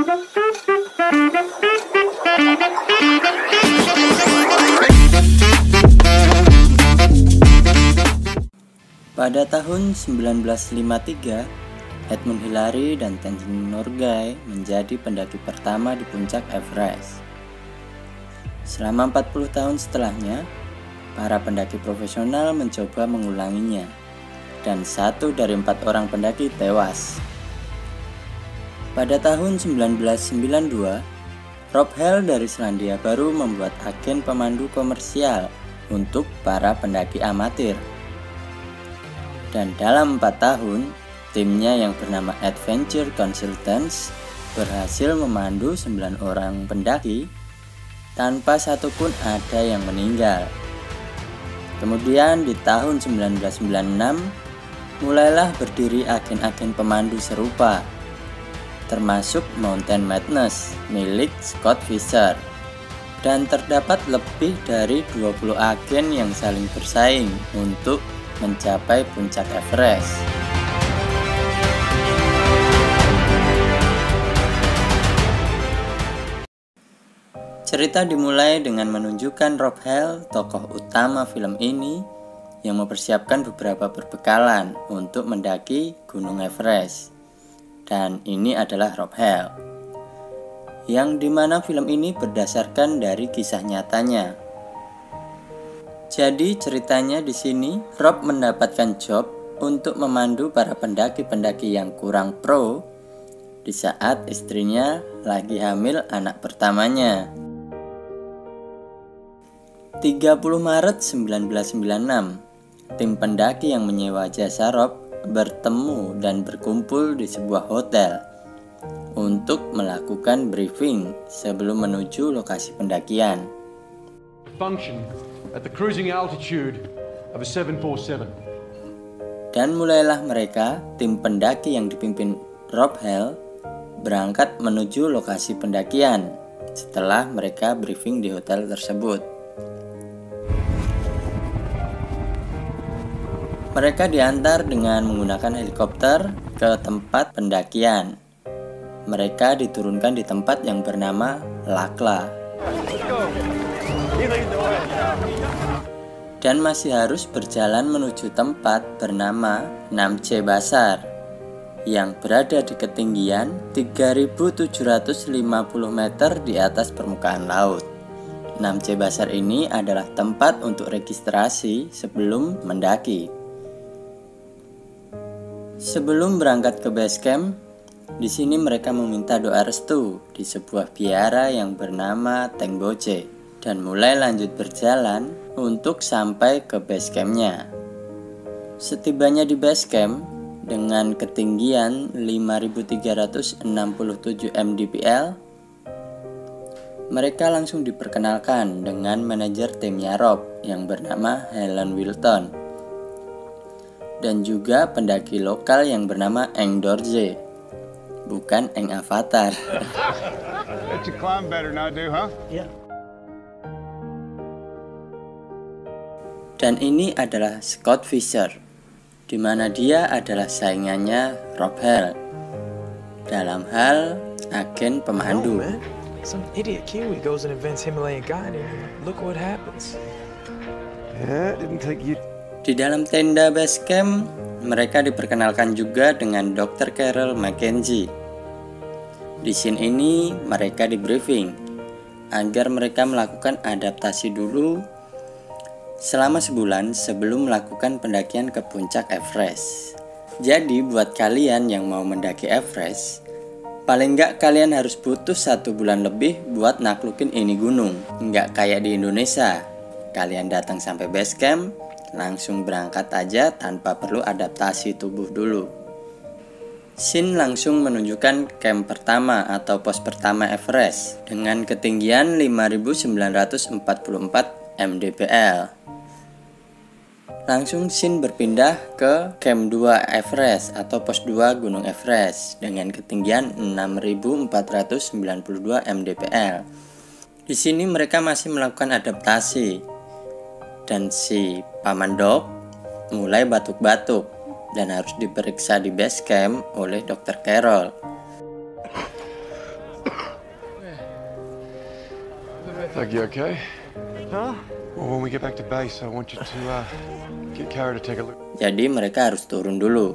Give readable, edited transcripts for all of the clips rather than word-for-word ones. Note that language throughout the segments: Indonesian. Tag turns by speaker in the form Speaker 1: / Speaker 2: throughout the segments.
Speaker 1: Pada tahun 1953, Edmund Hillary dan Tenzing Norgay menjadi pendaki pertama di puncak Everest. Selama 40 tahun setelahnya, para pendaki profesional mencoba mengulanginya, dan 1 dari 4 orang pendaki tewas. Pada tahun 1992, Rob Hale dari Selandia Baru membuat agen pemandu komersial untuk para pendaki amatir. Dan dalam 4 tahun, timnya yang bernama Adventure Consultants berhasil memandu 9 orang pendaki tanpa satupun ada yang meninggal. Kemudian di tahun 1996, mulailah berdiri agen-agen pemandu serupa, termasuk Mountain Madness milik Scott Fisher. Dan terdapat lebih dari 20 agen yang saling bersaing untuk mencapai puncak Everest. Cerita dimulai dengan menunjukkan Rob Hale, tokoh utama film ini, yang mempersiapkan beberapa perbekalan untuk mendaki Gunung Everest. Dan ini adalah Rob Hale, yang dimana film ini berdasarkan dari kisah nyatanya. Jadi ceritanya di sini, Rob mendapatkan job untuk memandu para pendaki-pendaki yang kurang pro di saat istrinya lagi hamil anak pertamanya. 30 Maret 1996, tim pendaki yang menyewa jasa Rob bertemu dan berkumpul di sebuah hotel untuk melakukan briefing sebelum menuju lokasi pendakian.
Speaker 2: Function at the cruising altitude of a 747.
Speaker 1: Dan mulailah mereka, tim pendaki yang dipimpin Rob Hale, berangkat menuju lokasi pendakian setelah mereka briefing di hotel tersebut. Mereka diantar dengan menggunakan helikopter ke tempat pendakian. Mereka diturunkan di tempat yang bernama Lakla. Dan masih harus berjalan menuju tempat bernama Namche Basar yang berada di ketinggian 3.750 meter di atas permukaan laut. Namche Basar ini adalah tempat untuk registrasi sebelum mendaki. Sebelum berangkat ke base camp, di sini mereka meminta doa restu di sebuah biara yang bernama Tengboche dan mulai lanjut berjalan untuk sampai ke base campnya. Setibanya di base camp dengan ketinggian 5.367 mdpl, mereka langsung diperkenalkan dengan manajer timnya Rob yang bernama Helen Wilton dan juga pendaki lokal yang bernama Eng Dorje, bukan Eng Avatar.
Speaker 3: Bet you climb better now, do, huh?
Speaker 1: Yeah. Dan ini adalah Scott Fisher, di mana dia adalah saingannya Rob Hale dalam hal agen pemandu.
Speaker 4: Some idiot Kiwi goes and invents Himalayan guiding. Look what happens.
Speaker 3: Yeah, it didn't take you.
Speaker 1: Di dalam tenda base camp, mereka diperkenalkan juga dengan Dr. Carol Mackenzie. Di scene ini, mereka di briefing agar mereka melakukan adaptasi dulu selama sebulan sebelum melakukan pendakian ke puncak Everest. Jadi buat kalian yang mau mendaki Everest, paling nggak kalian harus butuh 1 bulan lebih buat naklukin ini gunung. Nggak kayak di Indonesia, kalian datang sampai base camp, langsung berangkat aja tanpa perlu adaptasi tubuh dulu. Scene langsung menunjukkan camp pertama atau pos pertama Everest dengan ketinggian 5.944 mdpl. Langsung scene berpindah ke camp 2 Everest atau pos 2 Gunung Everest dengan ketinggian 6.492 mdpl. Di sini mereka masih melakukan adaptasi dan si Paman Doc mulai batuk-batuk dan harus diperiksa di base camp oleh Dr. Carol.
Speaker 3: Doug, you okay? Huh? Well, when we get back to base, I want you to get Kara to take a look.
Speaker 1: Jadi mereka harus turun dulu.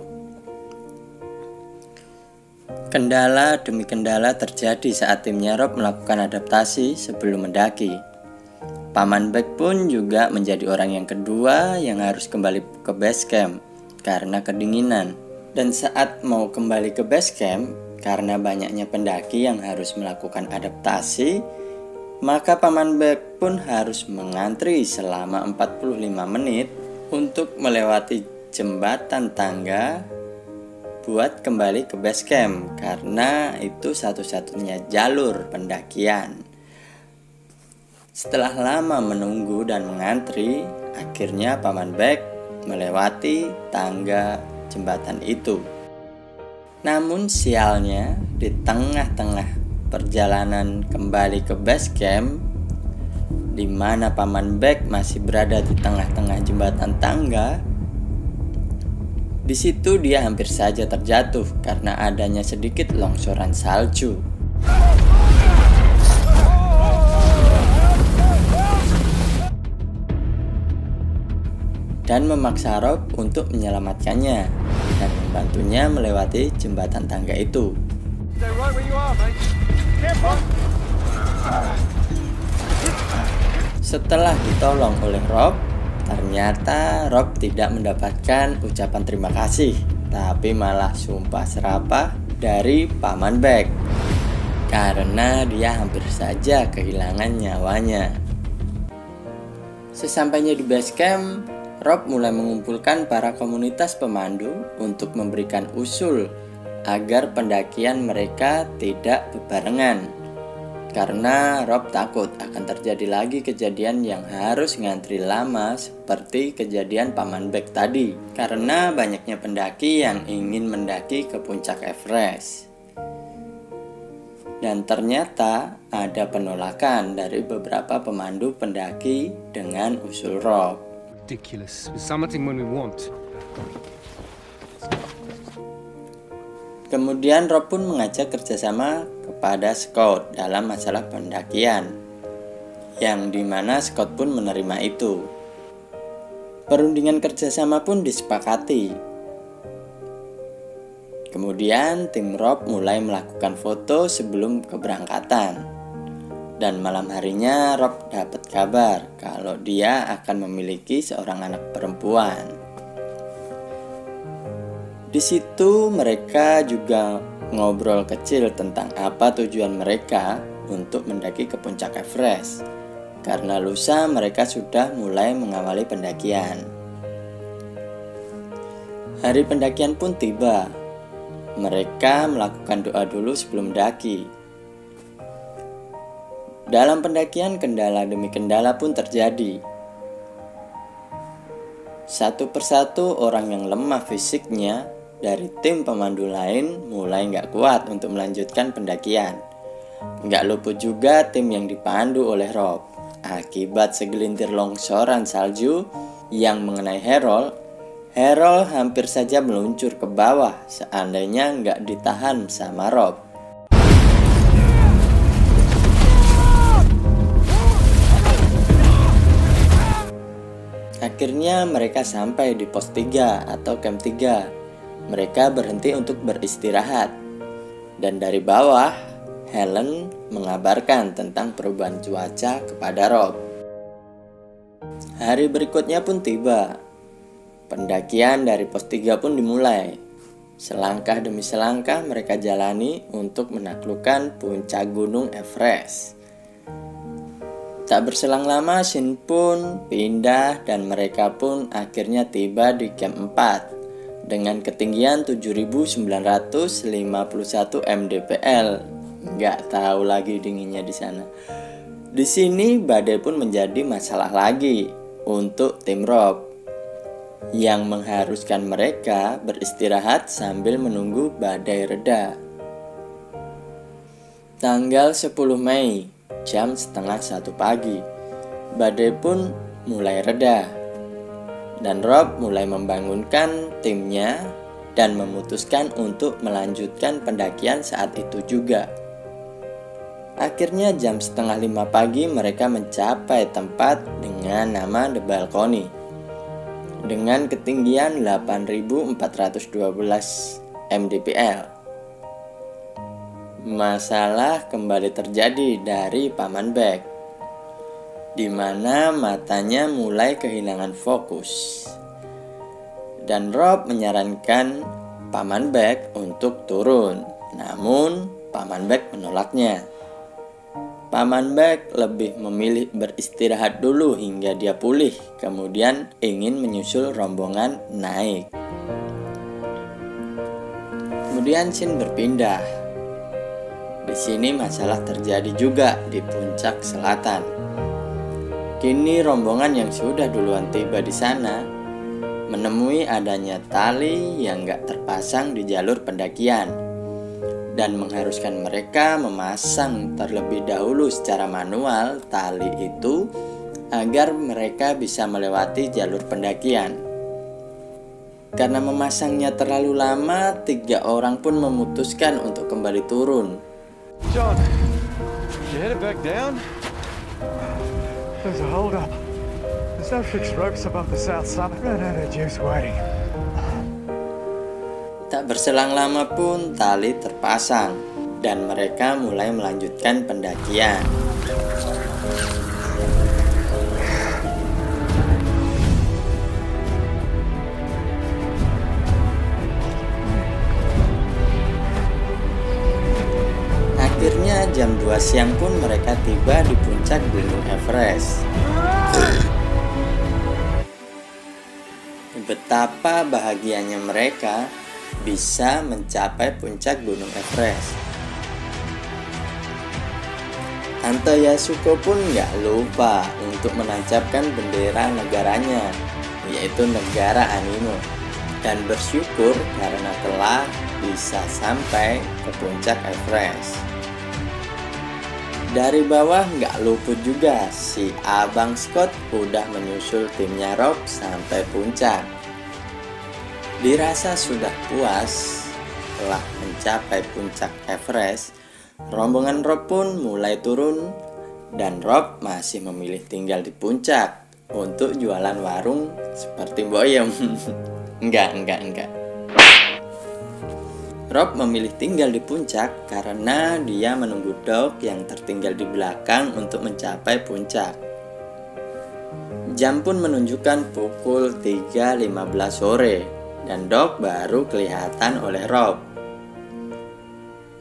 Speaker 1: Kendala demi kendala terjadi saat timnya Rob melakukan adaptasi sebelum mendaki. Paman Beck pun juga menjadi orang yang kedua yang harus kembali ke base camp karena kedinginan. Dan saat mau kembali ke base camp, karena banyaknya pendaki yang harus melakukan adaptasi, maka Paman Beck pun harus mengantri selama 45 menit untuk melewati jembatan tangga buat kembali ke base camp, karena itu satu-satunya jalur pendakian. Setelah lama menunggu dan mengantri, akhirnya Paman Beck melewati tangga jembatan itu. Namun sialnya, di tengah-tengah perjalanan kembali ke base camp, di mana Paman Beck masih berada di tengah-tengah jembatan tangga, di situ dia hampir saja terjatuh karena adanya sedikit longsoran salju. Dan memaksa Rob untuk menyelamatkannya dan membantunya melewati jembatan tangga itu. Setelah ditolong oleh Rob, ternyata Rob tidak mendapatkan ucapan terima kasih, tapi malah sumpah serapah dari Paman Beck karena dia hampir saja kehilangan nyawanya. Sesampainya di base camp, Rob mulai mengumpulkan para komunitas pemandu untuk memberikan usul agar pendakian mereka tidak bebarengan. Karena Rob takut akan terjadi lagi kejadian yang harus ngantri lama seperti kejadian Paman Beck tadi. Karena banyaknya pendaki yang ingin mendaki ke puncak Everest. Dan ternyata ada penolakan dari beberapa pemandu pendaki dengan usul Rob.
Speaker 5: Ridiculous. We're summiting when we want.
Speaker 1: Kemudian Rob pun mengajak kerjasama kepada Scott dalam masalah pendakian, yang dimana Scott pun menerima itu. Perundingan kerjasama pun disepakati. Kemudian tim Rob mulai melakukan foto sebelum keberangkatan. Dan malam harinya Rob dapat kabar kalau dia akan memiliki seorang anak perempuan. Di situ mereka juga ngobrol kecil tentang apa tujuan mereka untuk mendaki ke puncak Everest. Karena lusa mereka sudah mulai mengawali pendakian. Hari pendakian pun tiba. Mereka melakukan doa dulu sebelum mendaki. Dalam pendakian kendala demi kendala pun terjadi. Satu persatu orang yang lemah fisiknya dari tim pemandu lain mulai nggak kuat untuk melanjutkan pendakian. Nggak luput juga tim yang dipandu oleh Rob. Akibat segelintir longsoran salju yang mengenai Harold, Harold hampir saja meluncur ke bawah seandainya nggak ditahan sama Rob. Akhirnya mereka sampai di pos 3 atau camp 3. Mereka berhenti untuk beristirahat. Dan dari bawah, Helen mengabarkan tentang perubahan cuaca kepada Rob. Hari berikutnya pun tiba. Pendakian dari pos 3 pun dimulai. Selangkah demi selangkah mereka jalani untuk menaklukkan puncak gunung Everest. Tak berselang lama scene pun pindah dan mereka pun akhirnya tiba di camp 4 dengan ketinggian 7.951 mdpl. Nggak tahu lagi dinginnya di sana. Di sini badai pun menjadi masalah lagi untuk tim Rob yang mengharuskan mereka beristirahat sambil menunggu badai reda. Tanggal 10 Mei jam 12:30 pagi, badai pun mulai reda dan Rob mulai membangunkan timnya dan memutuskan untuk melanjutkan pendakian saat itu juga. Akhirnya jam setengah 5 pagi mereka mencapai tempat dengan nama The Balcony dengan ketinggian 8.412 mdpl. Masalah kembali terjadi dari Paman Beck, di mana matanya mulai kehilangan fokus. Dan Rob menyarankan Paman Beck untuk turun, namun Paman Beck menolaknya. Paman Beck lebih memilih beristirahat dulu hingga dia pulih, kemudian ingin menyusul rombongan naik. Kemudian scene berpindah. Di sini masalah terjadi juga di puncak selatan. Kini rombongan yang sudah duluan tiba di sana menemui adanya tali yang gak terpasang di jalur pendakian dan mengharuskan mereka memasang terlebih dahulu secara manual tali itu agar mereka bisa melewati jalur pendakian. Karena memasangnya terlalu lama, 3 orang pun memutuskan untuk kembali turun.
Speaker 3: John, you headed back down?
Speaker 4: There's a hold up. There's no fixed ropes above the south summit. Ran out of juice waiting.
Speaker 1: Tak berselang lama pun tali terpasang dan mereka mulai melanjutkan pendakian. Akhirnya jam 2 siang pun mereka tiba di puncak Gunung Everest. Betapa bahagianya mereka bisa mencapai puncak Gunung Everest. Tante Yasuko pun gak lupa untuk menancapkan bendera negaranya, yaitu negara anime, dan bersyukur karena telah bisa sampai ke puncak Everest. Dari bawah gak luput juga si Abang Scott udah menyusul timnya Rob sampai puncak. Dirasa sudah puas telah mencapai puncak Everest, rombongan Rob pun mulai turun dan Rob masih memilih tinggal di puncak untuk jualan warung seperti Boyem. Enggak. Rob memilih tinggal di puncak karena dia menunggu Doc yang tertinggal di belakang untuk mencapai puncak. Jam pun menunjukkan pukul 3.15 sore. Dan Doc baru kelihatan oleh Rob.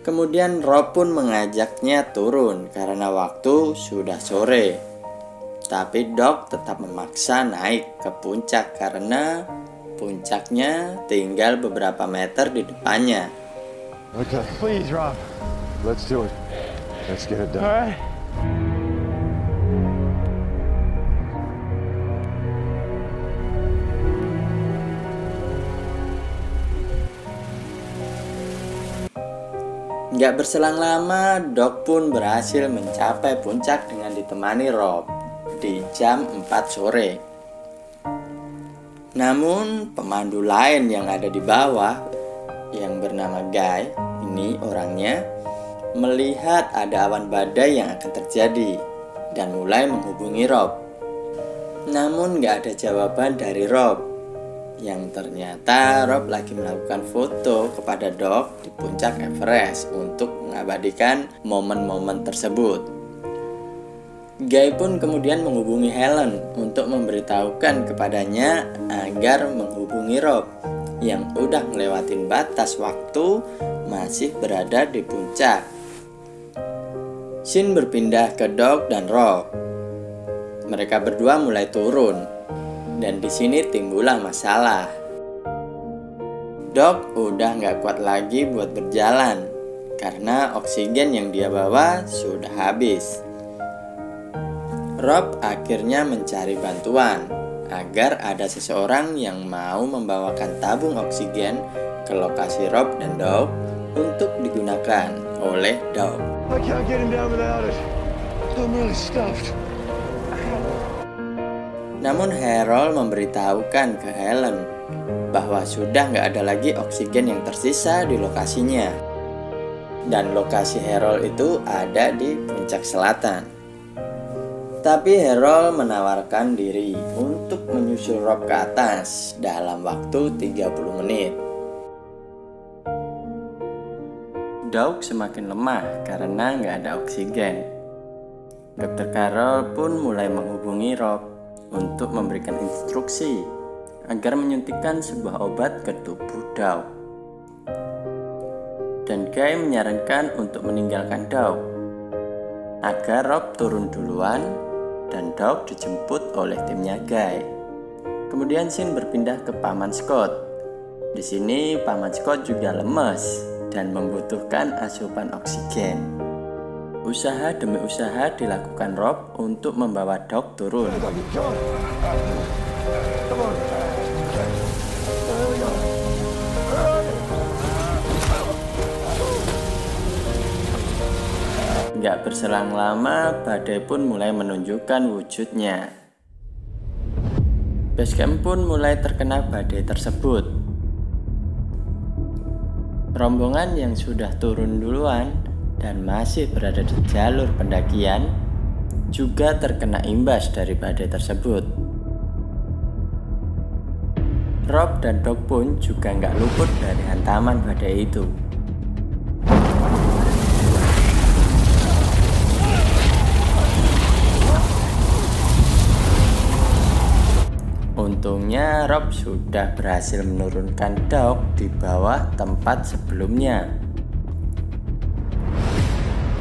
Speaker 1: Kemudian Rob pun mengajaknya turun karena waktu sudah sore. Tapi Doc tetap memaksa naik ke puncak karena puncaknya tinggal beberapa meter di depannya.
Speaker 3: Okay,
Speaker 4: Please, Rob.
Speaker 3: let's do it. Let's get it
Speaker 4: All
Speaker 3: done.
Speaker 4: right.
Speaker 1: Gak berselang lama, Doc pun berhasil mencapai puncak dengan ditemani Rob di jam 4 sore. Namun, pemandu lain yang ada di bawah, yang bernama Guy, ini orangnya, melihat ada awan badai yang akan terjadi dan mulai menghubungi Rob. Namun gak ada jawaban dari Rob, yang ternyata Rob lagi melakukan foto kepada Doc di puncak Everest untuk mengabadikan momen-momen tersebut. Guy pun kemudian menghubungi Helen untuk memberitahukan kepadanya agar menghubungi Rob yang udah ngelewatin batas waktu masih berada di puncak. Scene berpindah ke Doc dan Rob. Mereka berdua mulai turun. Dan di sini timbullah masalah. Doc udah gak kuat lagi buat berjalan karena oksigen yang dia bawa sudah habis. Rob akhirnya mencari bantuan agar ada seseorang yang mau membawakan tabung oksigen ke lokasi Rob dan Doc untuk digunakan oleh Doc.
Speaker 3: I can't get him down without it. I'm really stuffed.
Speaker 1: Namun Harold memberitahukan ke Helen bahwa sudah gak ada lagi oksigen yang tersisa di lokasinya. dan lokasi Harold itu ada di puncak selatan. Tapi Harold menawarkan diri untuk menyusul Rob ke atas dalam waktu 30 menit. Doug semakin lemah karena nggak ada oksigen. Dr. Carroll pun mulai menghubungi Rob untuk memberikan instruksi agar menyuntikkan sebuah obat ke tubuh Doug. Dan Guy menyarankan untuk meninggalkan Doug agar Rob turun duluan dan Doug dijemput oleh timnya Guy. Kemudian Sin berpindah ke Paman Scott. Di sini Paman Scott juga lemas dan membutuhkan asupan oksigen. Usaha demi usaha dilakukan Rob untuk membawa Doug turun. Gak berselang lama, badai pun mulai menunjukkan wujudnya. Basecamp pun mulai terkena badai tersebut. Rombongan yang sudah turun duluan dan masih berada di jalur pendakian juga terkena imbas dari badai tersebut. Rob dan Doug pun juga nggak luput dari hantaman badai itu. Untungnya Rob sudah berhasil menurunkan Doug di bawah tempat sebelumnya.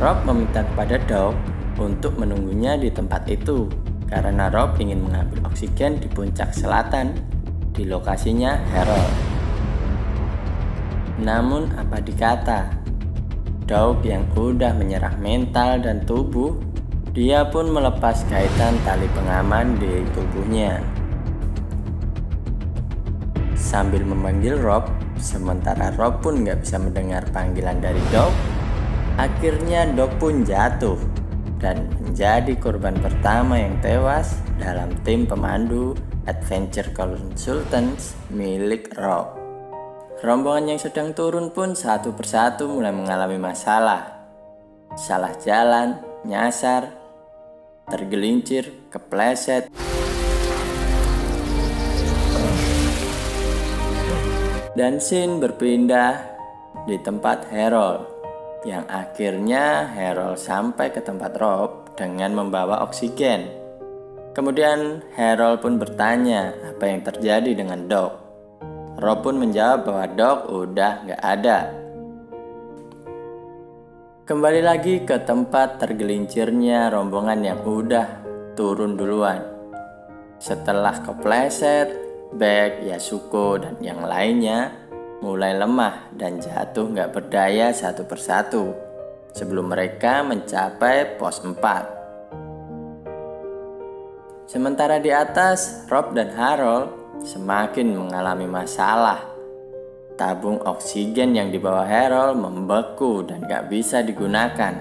Speaker 1: Rob meminta kepada Doug untuk menunggunya di tempat itu karena Rob ingin mengambil oksigen di puncak selatan di lokasinya Harold. Namun apa dikata, Doug yang udah menyerah mental dan tubuh, dia pun melepas kaitan tali pengaman di tubuhnya. Sambil memanggil Rob, sementara Rob pun gak bisa mendengar panggilan dari Doug, akhirnya Doug pun jatuh dan menjadi korban pertama yang tewas dalam tim pemandu Adventure Consultants milik Rob. Rombongan yang sedang turun pun satu persatu mulai mengalami masalah. Salah jalan, nyasar, tergelincir, kepleset, dan Sin berpindah di tempat Harold, yang akhirnya Harold sampai ke tempat Rob dengan membawa oksigen. Kemudian Harold pun bertanya apa yang terjadi dengan Doug. Rob pun menjawab bahwa Doug udah gak ada. Kembali lagi ke tempat tergelincirnya rombongan yang udah turun duluan. Setelah kepleset, Beck, Yasuko, dan yang lainnya mulai lemah dan jatuh gak berdaya satu persatu sebelum mereka mencapai pos 4. Sementara di atas, Rob dan Harold semakin mengalami masalah. Tabung oksigen yang dibawa Harold membeku dan gak bisa digunakan.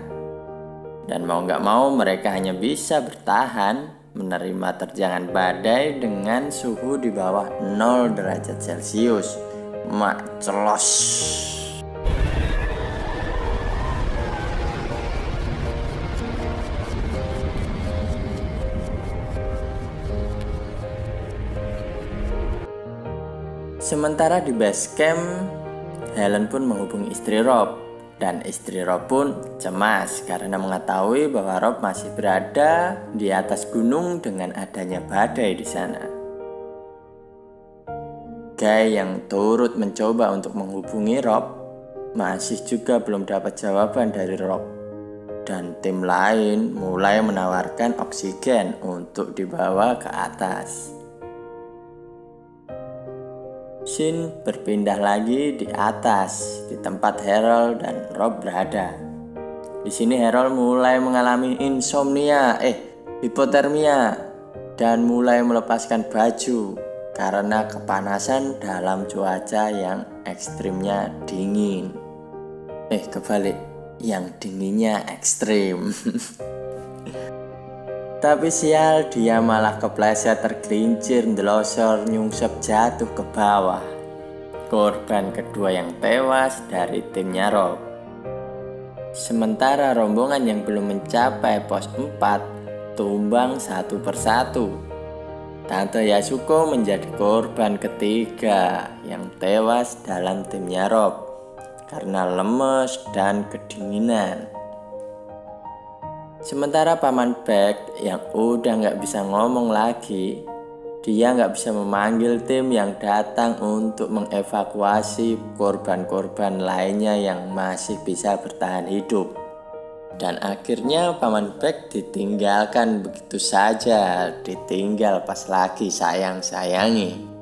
Speaker 1: Dan mau gak mau mereka hanya bisa bertahan menerima terjangan badai dengan suhu di bawah 0 derajat Celcius. Macelos. Sementara di base camp, Helen pun menghubungi istri Rob. Dan istri Rob pun cemas karena mengetahui bahwa Rob masih berada di atas gunung dengan adanya badai di sana. Guy yang turut mencoba untuk menghubungi Rob masih juga belum dapat jawaban dari Rob. Dan tim lain mulai menawarkan oksigen untuk dibawa ke atas. Sin berpindah lagi di atas, di tempat Harold dan Rob berada. Di sini Harold mulai mengalami hipotermia, dan mulai melepaskan baju karena kepanasan dalam cuaca yang ekstrimnya dingin. Kebalik, yang dinginnya ekstrim. Tapi sial, dia malah kepleset, tergelincir, ndelosor, nyungsep, jatuh ke bawah. Korban kedua yang tewas dari timnya Rob. Sementara rombongan yang belum mencapai pos 4 tumbang satu persatu. Tante Yasuko menjadi korban ketiga yang tewas dalam timnya Rob karena lemes dan kedinginan. Sementara Paman Beck yang udah gak bisa ngomong lagi, dia gak bisa memanggil tim yang datang untuk mengevakuasi korban-korban lainnya yang masih bisa bertahan hidup. Dan akhirnya Paman Beck ditinggalkan begitu saja, ditinggal pas lagi sayang-sayangi.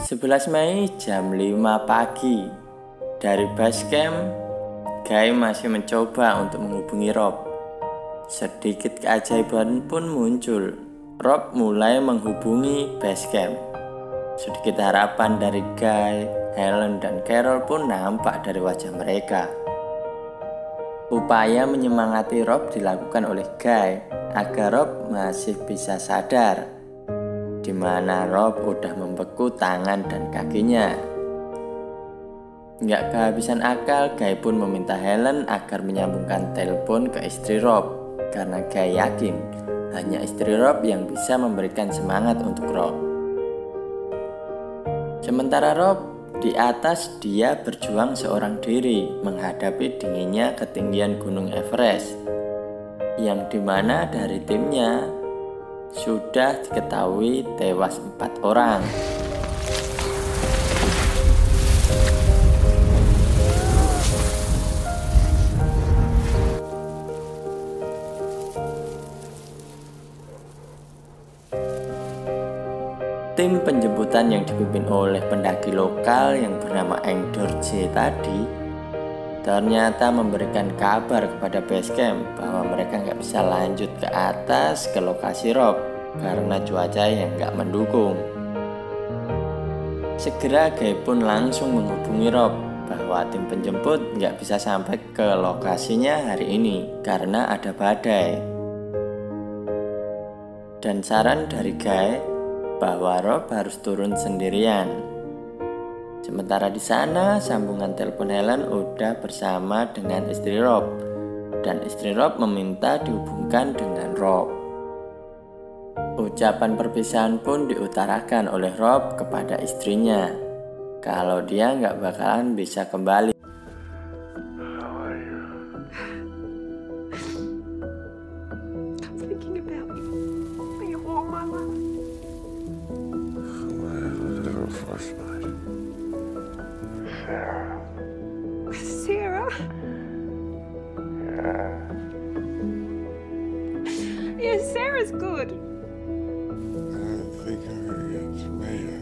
Speaker 1: 11 Mei jam 5 pagi. Dari base camp, Guy masih mencoba untuk menghubungi Rob. Sedikit keajaiban pun muncul. Rob mulai menghubungi base camp. Sedikit harapan dari Guy, Helen, dan Carol pun nampak dari wajah mereka. Upaya menyemangati Rob dilakukan oleh Guy agar Rob masih bisa sadar, di mana Rob udah membeku tangan dan kakinya. Nggak kehabisan akal, Guy pun meminta Helen agar menyambungkan telepon ke istri Rob, karena Guy yakin hanya istri Rob yang bisa memberikan semangat untuk Rob. Sementara Rob di atas, dia berjuang seorang diri menghadapi dinginnya ketinggian Gunung Everest, yang dimana dari timnya sudah diketahui tewas 4 orang. Tim penjemputan yang dipimpin oleh pendaki lokal yang bernama Eng Dorje tadi ternyata memberikan kabar kepada base camp bahwa mereka nggak bisa lanjut ke atas ke lokasi Rob karena cuaca yang nggak mendukung. Segera Guy pun langsung menghubungi Rob bahwa tim penjemput nggak bisa sampai ke lokasinya hari ini karena ada badai. Dan saran dari Guy bahwa Rob harus turun sendirian. Sementara di sana, sambungan telepon Helen udah bersama dengan istri Rob, dan istri Rob meminta dihubungkan dengan Rob. Ucapan perpisahan pun diutarakan oleh Rob kepada istrinya, kalau dia nggak bakalan bisa kembali.
Speaker 6: Sarah? Yeah, Sarah's good.
Speaker 3: I don't think I'm gonna get Saraya.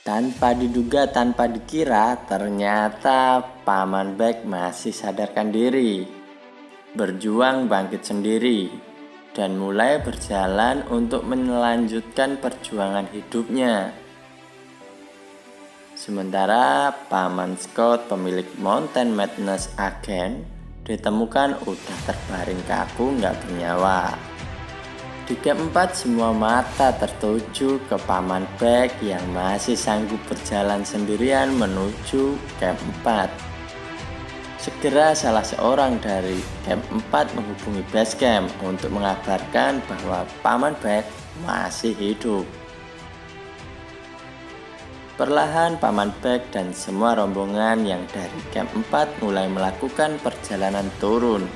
Speaker 1: Tanpa diduga, tanpa dikira, ternyata Paman Beck masih sadarkan diri, berjuang bangkit sendiri, dan mulai berjalan untuk melanjutkan perjuangan hidupnya. Sementara Paman Scott, pemilik Mountain Madness Agen, ditemukan udah terbaring kaku nggak bernyawa. Di camp 4 semua mata tertuju ke Paman Beck yang masih sanggup berjalan sendirian menuju camp 4. Segera salah seorang dari camp 4 menghubungi base camp untuk mengabarkan bahwa Paman Beck masih hidup. Perlahan Paman Beck dan semua rombongan yang dari camp 4 mulai melakukan perjalanan turun.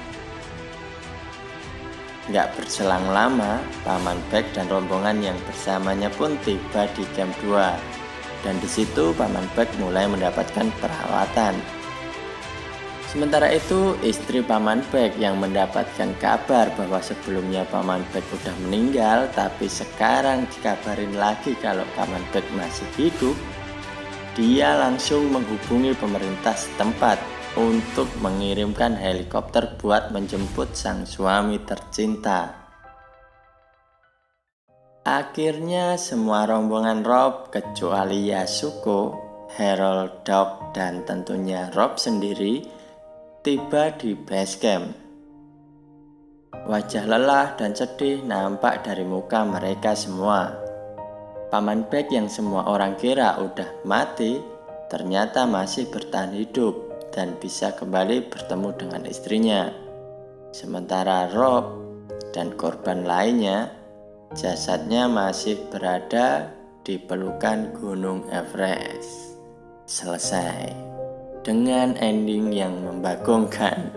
Speaker 1: Gak berselang lama, Paman Beck dan rombongan yang bersamanya pun tiba di camp 2. Dan di situ Paman Beck mulai mendapatkan perawatan. Sementara itu, istri Paman Beck yang mendapatkan kabar bahwa sebelumnya Paman Beck udah meninggal, tapi sekarang dikabarin lagi kalau Paman Beck masih hidup, dia langsung menghubungi pemerintah setempat untuk mengirimkan helikopter buat menjemput sang suami tercinta. Akhirnya semua rombongan Rob kecuali Yasuko, Harold, Doc, dan tentunya Rob sendiri tiba di base camp. Wajah lelah dan sedih nampak dari muka mereka semua. Paman Beck yang semua orang kira udah mati ternyata masih bertahan hidup dan bisa kembali bertemu dengan istrinya. Sementara Rob dan korban lainnya, jasadnya masih berada di pelukan Gunung Everest. Selesai dengan ending yang membagongkan.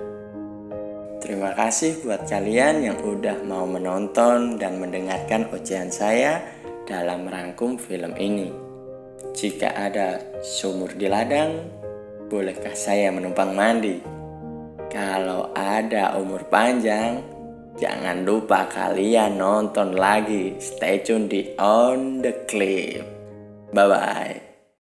Speaker 1: Terima kasih buat kalian yang udah mau menonton dan mendengarkan ocehan saya dalam merangkum film ini. Jika ada sumur di ladang, bolehkah saya menumpang mandi? Kalau ada umur panjang, jangan lupa kalian nonton lagi. Stay tune di On The Cliff. Bye-bye.